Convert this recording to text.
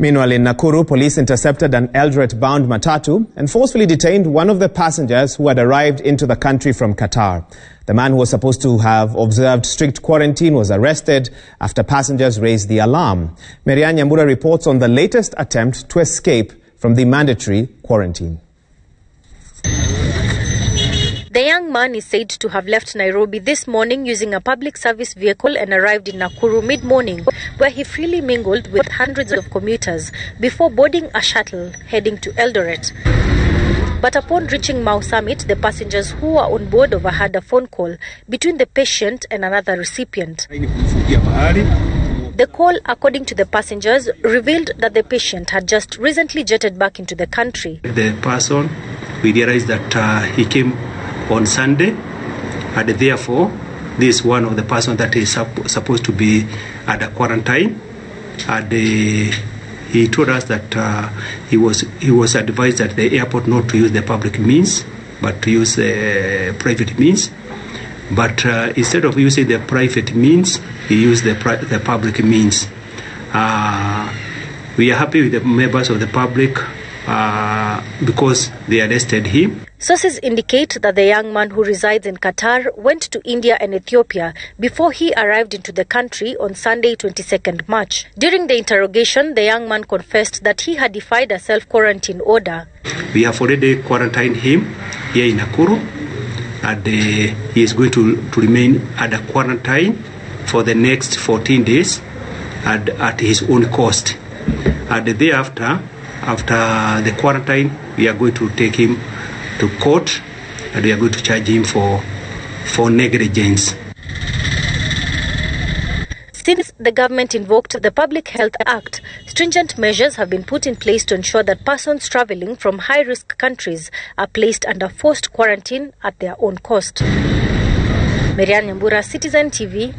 Meanwhile, in Nakuru, police intercepted an Eldoret-bound matatu and forcefully detained one of the passengers who had arrived into the country from Qatar. The man who was supposed to have observed strict quarantine was arrested after passengers raised the alarm. Maryanne Nyambura reports on the latest attempt to escape from the mandatory quarantine. The young man is said to have left Nairobi this morning using a public service vehicle and arrived in Nakuru mid-morning, where he freely mingled with hundreds of commuters before boarding a shuttle heading to Eldoret. But upon reaching Mau Summit, the passengers who were on board overheard a phone call between the patient and another recipient. The call, according to the passengers, revealed that the patient had just recently jetted back into the country. The person, we realized that he came on Sunday, and therefore this is one of the persons that is supposed to be at a quarantine, and he told us that he was advised at the airport not to use the public means but to use private means, but instead of using the private means, he used the public means. We are happy with the members of the public because they arrested him. Sources indicate that the young man who resides in Qatar went to India and Ethiopia before he arrived into the country on Sunday, 22nd March. During the interrogation, the young man confessed that he had defied a self-quarantine order. We have already quarantined him here in Nakuru, and he is going to remain at a quarantine for the next 14 days and at his own cost. And thereafter, after the quarantine, we are going to take him to court, and we are going to charge him for negligence. Since the government invoked the Public Health Act, stringent measures have been put in place to ensure that persons traveling from high-risk countries are placed under forced quarantine at their own cost. Maryanne Nyambura, Citizen TV.